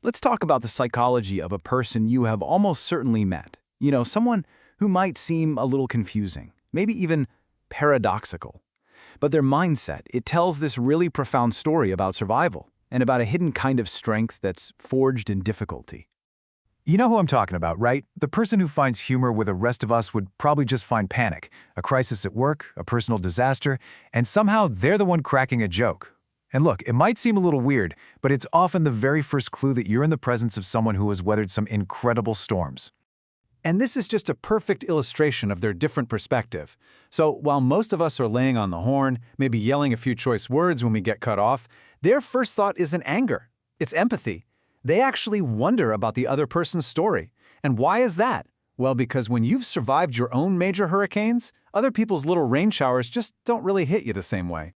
Let's talk about the psychology of a person you have almost certainly met. Someone who might seem a little confusing, maybe even paradoxical. But their mindset, it tells this really profound story about survival and about a hidden kind of strength that's forged in difficulty. You know who I'm talking about, right? The person who finds humor where the rest of us would probably just find panic, a crisis at work, a personal disaster, and somehow they're the one cracking a joke. And look, it might seem a little weird, but it's often the very first clue that you're in the presence of someone who has weathered some incredible storms. And this is just a perfect illustration of their different perspective. So while most of us are laying on the horn, maybe yelling a few choice words when we get cut off, their first thought isn't anger. It's empathy. They actually wonder about the other person's story. And why is that? Well, because when you've survived your own major hurricanes, other people's little rain showers just don't really hit you the same way.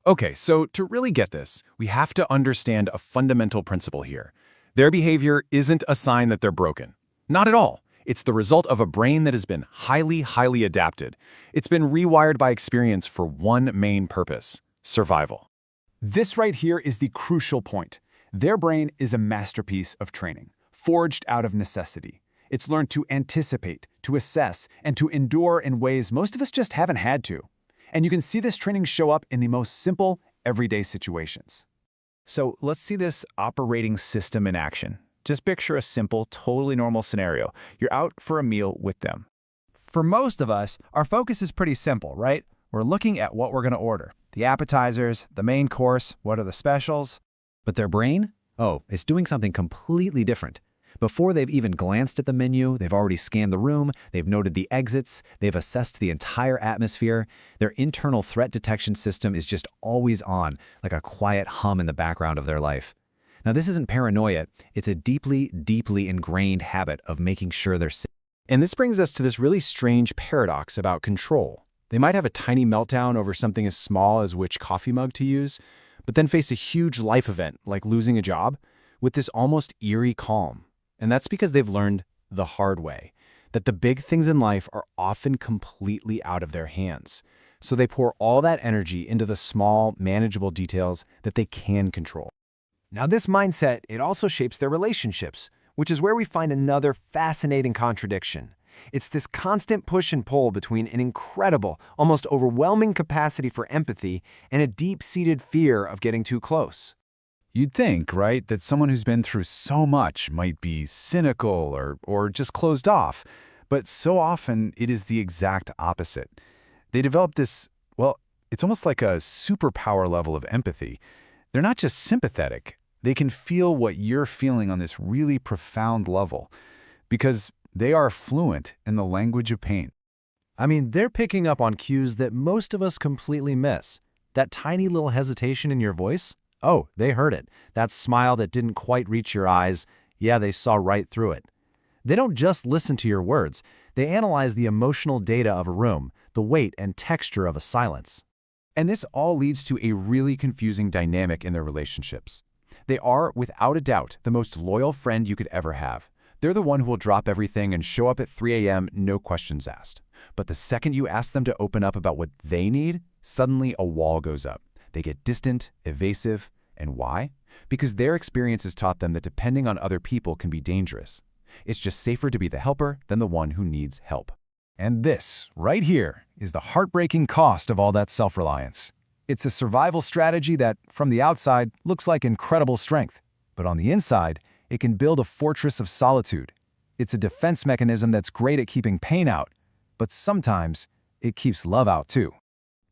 Okay, so to really get this, we have to understand a fundamental principle here. Their behavior isn't a sign that they're broken. Not at all. It's the result of a brain that has been highly adapted. It's been rewired by experience for one main purpose: survival. This right here is the crucial point. Their brain is a masterpiece of training, forged out of necessity. It's learned to anticipate, to assess, and to endure in ways most of us just haven't had to. And you can see this training show up in the most simple, everyday situations. So let's see this operating system in action. Just picture a simple, totally normal scenario. You're out for a meal with them. For most of us, our focus is pretty simple, right? We're looking at what we're going to order. The appetizers, the main course, what are the specials? But their brain? Oh, it's doing something completely different. Before they've even glanced at the menu, they've already scanned the room, they've noted the exits, they've assessed the entire atmosphere. Their internal threat detection system is just always on, like a quiet hum in the background of their life. Now, this isn't paranoia. It's a deeply ingrained habit of making sure they're safe. And this brings us to this really strange paradox about control. They might have a tiny meltdown over something as small as which coffee mug to use, but then face a huge life event like losing a job with this almost eerie calm. And that's because they've learned the hard way that the big things in life are often completely out of their hands. So they pour all that energy into the small, manageable details that they can control. Now, this mindset, it also shapes their relationships, which is where we find another fascinating contradiction. It's this constant push and pull between an incredible, almost overwhelming capacity for empathy and a deep-seated fear of getting too close. You'd think, right, that someone who's been through so much might be cynical or just closed off. But so often, it is the exact opposite. They develop this, well, it's almost like a superpower level of empathy. They're not just sympathetic. They can feel what you're feeling on this really profound level because they are fluent in the language of pain. I mean, they're picking up on cues that most of us completely miss. That tiny little hesitation in your voice? Oh, they heard it. That smile that didn't quite reach your eyes, yeah, they saw right through it. They don't just listen to your words. They analyze the emotional data of a room, the weight and texture of a silence. And this all leads to a really confusing dynamic in their relationships. They are, without a doubt, the most loyal friend you could ever have. They're the one who will drop everything and show up at 3 a.m., no questions asked. But the second you ask them to open up about what they need, suddenly a wall goes up. They get distant, evasive, and why? Because their experience has taught them that depending on other people can be dangerous. It's just safer to be the helper than the one who needs help. And this, right here, is the heartbreaking cost of all that self-reliance. It's a survival strategy that, from the outside, looks like incredible strength. But on the inside, it can build a fortress of solitude. It's a defense mechanism that's great at keeping pain out, but sometimes it keeps love out too.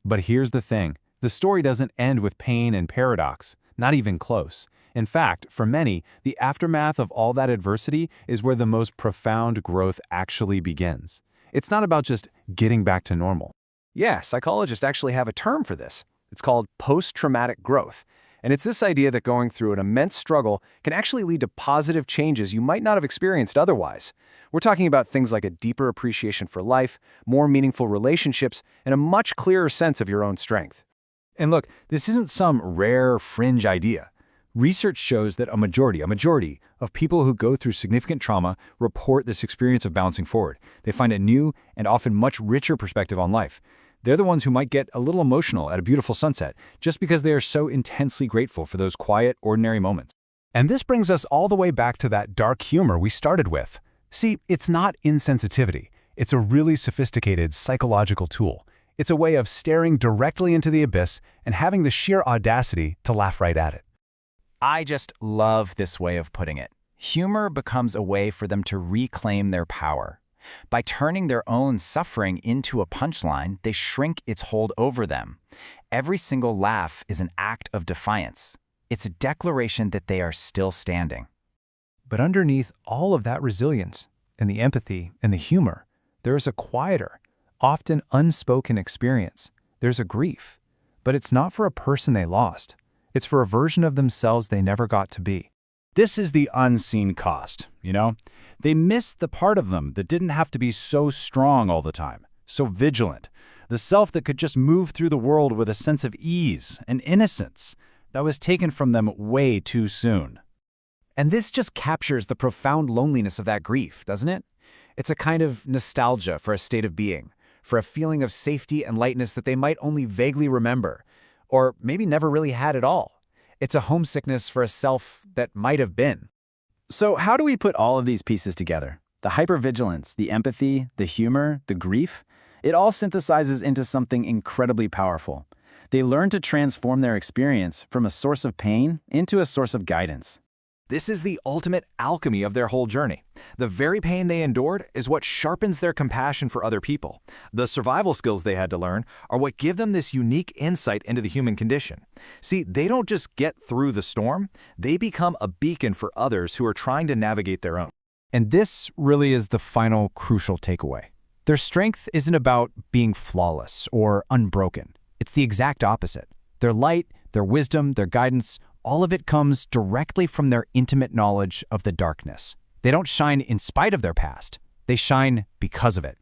But here's the thing. The story doesn't end with pain and paradox, not even close. In fact, for many, the aftermath of all that adversity is where the most profound growth actually begins. It's not about just getting back to normal. Yeah, psychologists actually have a term for this. It's called post-traumatic growth. And it's this idea that going through an immense struggle can actually lead to positive changes you might not have experienced otherwise. We're talking about things like a deeper appreciation for life, more meaningful relationships, and a much clearer sense of your own strength. And look, this isn't some rare fringe idea. Research shows that a majority of people who go through significant trauma report this experience of bouncing forward. They find a new and often much richer perspective on life. They're the ones who might get a little emotional at a beautiful sunset just because they are so intensely grateful for those quiet, ordinary moments. And this brings us all the way back to that dark humor we started with. See, it's not insensitivity. It's a really sophisticated psychological tool. It's a way of staring directly into the abyss and having the sheer audacity to laugh right at it. I just love this way of putting it. Humor becomes a way for them to reclaim their power. By turning their own suffering into a punchline, they shrink its hold over them. Every single laugh is an act of defiance. It's a declaration that they are still standing. But underneath all of that resilience, and the empathy, and the humor, there is a quieter, often unspoken experience. There's a grief. But it's not for a person they lost. It's for a version of themselves they never got to be. This is the unseen cost, you know? They missed the part of them that didn't have to be so strong all the time, so vigilant. The self that could just move through the world with a sense of ease and innocence that was taken from them way too soon. And this just captures the profound loneliness of that grief, doesn't it? It's a kind of nostalgia for a state of being, for a feeling of safety and lightness that they might only vaguely remember, or maybe never really had at all. It's a homesickness for a self that might have been. So how do we put all of these pieces together? The hypervigilance, the empathy, the humor, the grief, it all synthesizes into something incredibly powerful. They learn to transform their experience from a source of pain into a source of guidance. This is the ultimate alchemy of their whole journey. The very pain they endured is what sharpens their compassion for other people. The survival skills they had to learn are what give them this unique insight into the human condition. See, they don't just get through the storm, they become a beacon for others who are trying to navigate their own. And this really is the final crucial takeaway. Their strength isn't about being flawless or unbroken. It's the exact opposite. Their light, their wisdom, their guidance, all of it comes directly from their intimate knowledge of the darkness. They don't shine in spite of their past. They shine because of it.